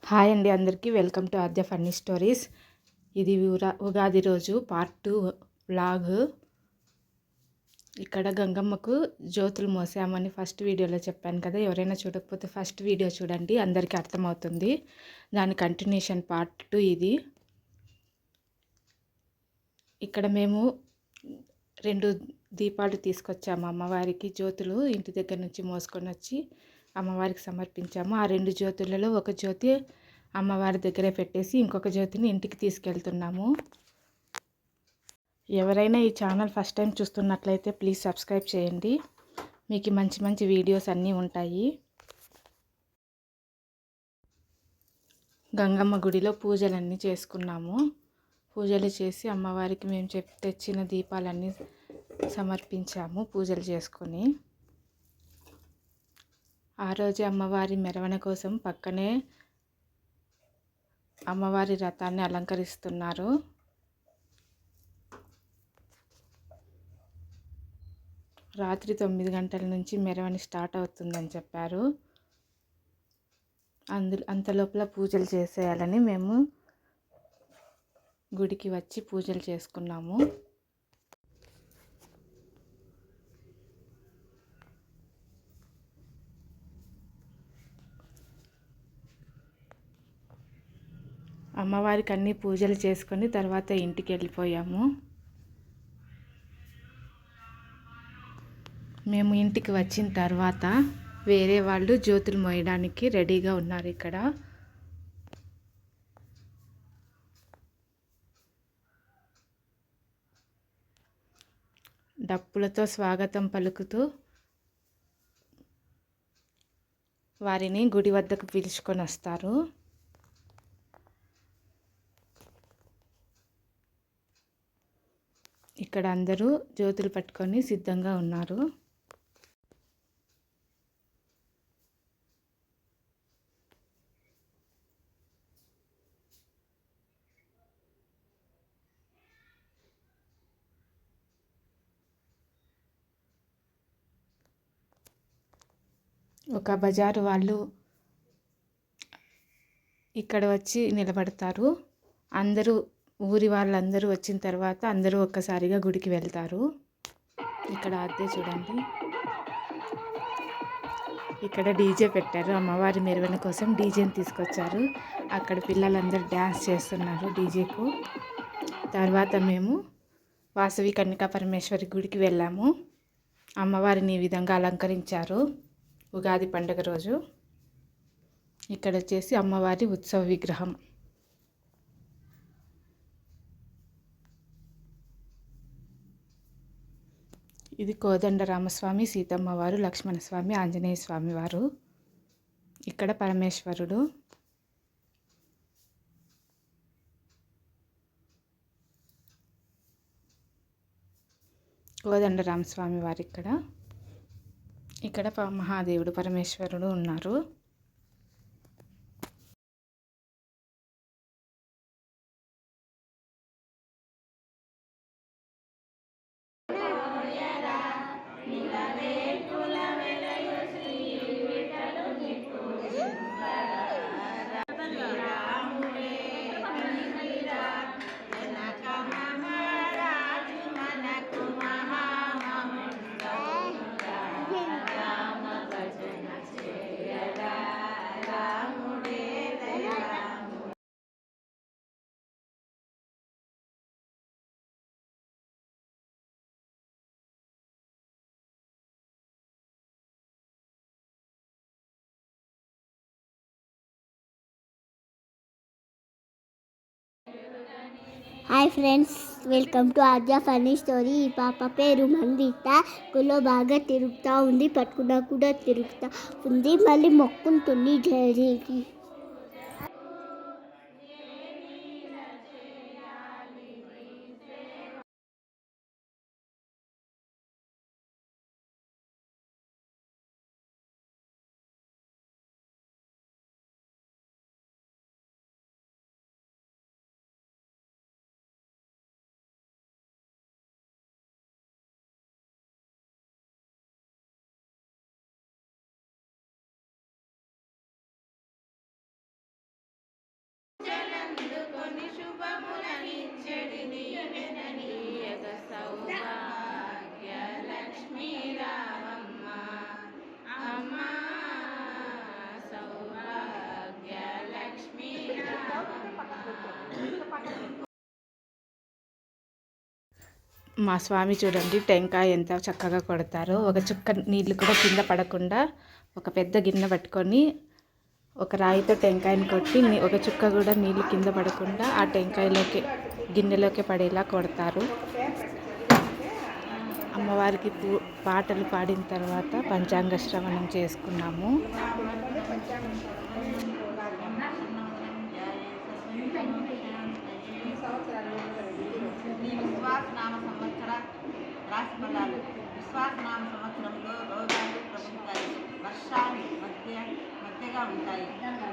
Hi అండి అందరికీ welcome to Aadya funny stories. ఇది ఉగాది రోజు పార్ట్ 2 వ్లాగ్. ఇక్కడ గంగమ్మకు జ్యోతులు మోసామని ఫస్ట్ వీడియోలో చెప్పాను కదా, ఎవరైనా చూడకపోతే ఫస్ట్ వీడియో చూడండి, అందరికీ అర్థమవుతుంది. దాని కంటిన్యూషన్ పార్ట్ 2 ఇది. ఇక్కడ మేము 2 దీపాలు తీసుకొచ్చాము అమ్మవారికి. జ్యోతులు ఇంటి దగ్గర నుంచి మోసుకొని వచ్చి అమ్మవారికి సమర్పించాము. ఆ 2 జ్యోతులలో ఒక జ్యోతి అమ్మవారి దగ్గరే పెట్టేసి ఇంకొక జ్యోతిని ఇంటికి తీసుకెళ్తున్నాము. ఎవరైనా ఈ ఛానల్ ఫస్ట్ టైం చూస్తున్నట్లయితే ప్లీజ్ సబ్స్క్రైబ్ చేయండి, మీకు మంచి మంచి వీడియోస్ అన్నీ ఉంటాయి. గంగమ్మ గుడిలో పూజలన్నీ చేసుకున్నాము. పూజలు చేసి అమ్మవారికి మేము తెచ్చిన దీపాలన్నీ సమర్పించాము పూజలు చేసుకొని. ఆ రోజు అమ్మవారి మెరవన కోసం పక్కనే అమ్మవారి రథాన్ని అలంకరిస్తున్నారు. రాత్రి 9 గంటల నుంచి మెరవని స్టార్ట్ అవుతుందని చెప్పారు. అంతలోపల పూజలు చేసేయాలని మేము గుడికి వచ్చి పూజలు చేసుకున్నాము. అమ్మవారికి అన్ని పూజలు చేసుకొని తర్వాత ఇంటికి వెళ్ళిపోయాము. మేము ఇంటికి వచ్చిన తర్వాత వేరే వాళ్ళు జ్యోతులు మోయడానికి రెడీగా ఉన్నారు. ఇక్కడ డప్పులతో స్వాగతం పలుకుతూ వారిని గుడి వద్దకు పిలుచుకొని వస్తారు. ఇక్కడ అందరూ జ్యోతులు పట్టుకొని సిద్ధంగా ఉన్నారు. ఒక బజారు వాళ్ళు ఇక్కడ వచ్చి నిలబడతారు. అందరూ ఊరి వాళ్ళందరూ వచ్చిన తర్వాత అందరూ ఒక్కసారిగా గుడికి వెళ్తారు. ఇక్కడ అదే చూడండి, ఇక్కడ డీజే పెట్టారు. అమ్మవారి మెరవన కోసం డీజేని తీసుకొచ్చారు. అక్కడ పిల్లలందరూ డ్యాన్స్ చేస్తున్నారు డీజేకు. తర్వాత మేము వాసవి కన్యకా పరమేశ్వరి గుడికి వెళ్ళాము. అమ్మవారిని ఈ విధంగా అలంకరించారు ఉగాది పండుగ రోజు. ఇక్కడ వచ్చేసి అమ్మవారి ఉత్సవ విగ్రహం. ఇది కోదండరామస్వామి, సీతమ్మవారు, లక్ష్మణస్వామి, ఆంజనేయ స్వామి వారు. ఇక్కడ పరమేశ్వరుడు. కోదండరామస్వామి వారు ఇక్కడ మహాదేవుడు పరమేశ్వరుడు ఉన్నారు. Hi friends, welcome to Aadya funny story. ఈ పాప పేరు మందిత. గుళ్ళో బాగా తిరుగుతూ ఉంది, పట్టుకున్నా కూడా తిరుగుతూ ఉంది, మళ్ళీ మొక్కుంటుంది డైరీకి. అందుకొని శుభములనిచ్చెడి దీవెననీయగ సౌభాగ్య లక్ష్మీ రావమ్మ అమ్మా సౌభాగ్య లక్ష్మీ మా స్వామి చూడండి టెంకాయ ఎంత చక్కగా కొడతారో. ఒక చుక్క నీళ్ళు కూడా కింద పడకుండా ఒక పెద్ద గిన్నె పట్టుకొని ఒక రాయితో టెంకాయని కొట్టి ఒక చుక్క కూడా నీళ్ళు కింద పడకుండా ఆ టెంకాయలోకి గిన్నెలోకి పడేలా కొడతారు. అమ్మవారికి పాటలు పాడిన తర్వాత పంచాంగ శ్రవణం చేసుకున్నాము. విశ్వాసనామ సంవత్సర రాశి ఫలాలు. విశ్వాసనామ సంవత్సరంలో రోగాలు ప్రబుతాయి, వర్షాలు మధ్యగా ఉంటాయి,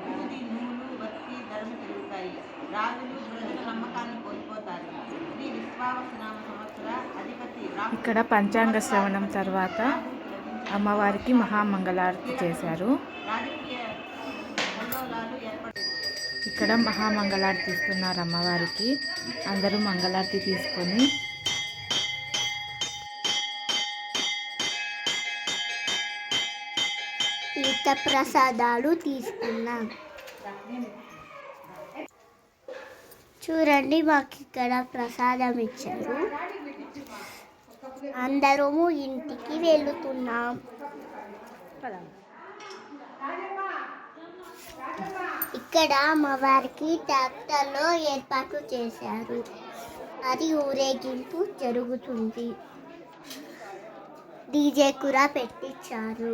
దూది నూలు బతికి ధరలు పెరుగుతాయి, రాజులు ప్రజల నమ్మకాన్ని కోల్పోతారు. శ్రీ విశ్వాసనామ సంవత్సర అధిపతి ఇక్కడ పంచాంగ శ్రవణం తర్వాత అమ్మవారికి మహామంగళారతి చేశారు. రాజకీయ కల్లోలాలు ఏర్పడతాయి. ఇక్కడ మహామంగళారతి ఇస్తున్నారు అమ్మవారికి. అందరూ మంగళారతి తీసుకొని తీర్థ ప్రసాదాలు తీసుకున్నాం. చూడండి, మాకు ఇక్కడ ప్రసాదం ఇచ్చారు. అందరము ఇంటికి వెళుతున్నాం. ఇక్కడ అమ్మవారికి ట్రాక్టర్లో ఏర్పాటు చేశారు. అది ఊరేగింపు జరుగుతుంది. డీజే కూడా పెట్టించారు.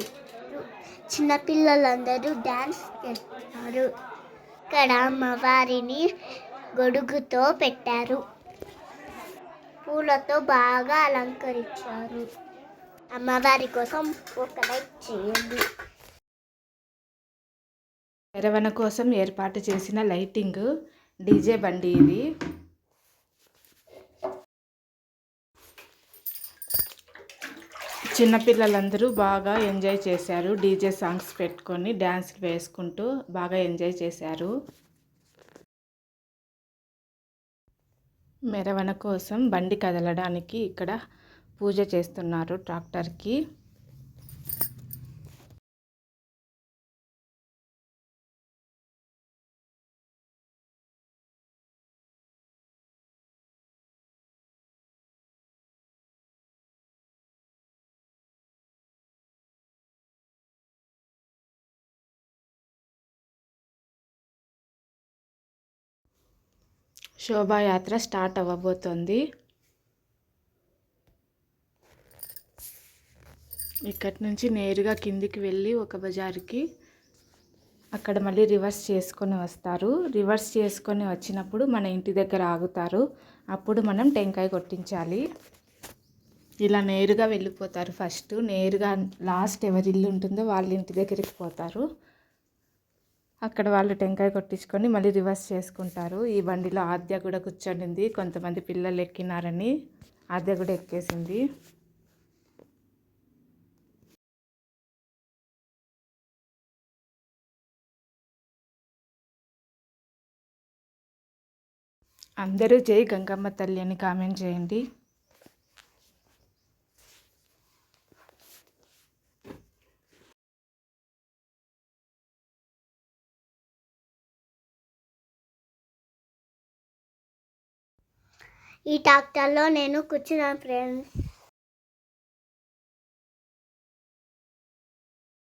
చిన్నపిల్లలందరూ డ్యాన్స్ చేస్తున్నారు. ఇక్కడ అమ్మవారిని గొడుగుతో పెట్టారు. పూలతో బాగా అలంకరించారు. అమ్మవారి కోసం ఒక లైక్ చేయండి. మెరవన కోసం ఏర్పాటు చేసిన లైటింగ్ డీజే బండి ఇది. చిన్నపిల్లలందరూ బాగా ఎంజాయ్ చేశారు. డీజే సాంగ్స్ పెట్టుకొని డ్యాన్స్లు వేసుకుంటూ బాగా ఎంజాయ్ చేశారు. మెరవన కోసం బండి కదలడానికి ఇక్కడ పూజ చేస్తున్నారు ట్రాక్టర్కి. శోభాయాత్ర స్టార్ట్ అవ్వబోతోంది. ఇక్కడి నుంచి నేరుగా కిందికి వెళ్ళి ఒక బజారుకి అక్కడ మళ్ళీ రివర్స్ చేసుకొని వస్తారు. రివర్స్ చేసుకొని వచ్చినప్పుడు మన ఇంటి దగ్గర ఆగుతారు. అప్పుడు మనం టెంకాయ కొట్టించాలి. ఇలా నేరుగా వెళ్ళిపోతారు. ఫస్ట్ నేరుగా లాస్ట్ ఎవరి ఇల్లు ఉంటుందో వాళ్ళ ఇంటి దగ్గరికి పోతారు. అక్కడ వాళ్ళు టెంకాయ కొట్టించుకొని మళ్ళీ రివర్స్ చేసుకుంటారు. ఈ బండిలో ఆద్య కూడా కూర్చొనింది. కొంతమంది పిల్లలు ఎక్కినారని ఆద్య కూడా ఎక్కేసింది. అందరూ జై గంగమ్మ తల్లి అని కామెంట్ చేయండి. ఈ ట్రాక్టర్లో నేను కూర్చున్నాను ఫ్రెండ్స్.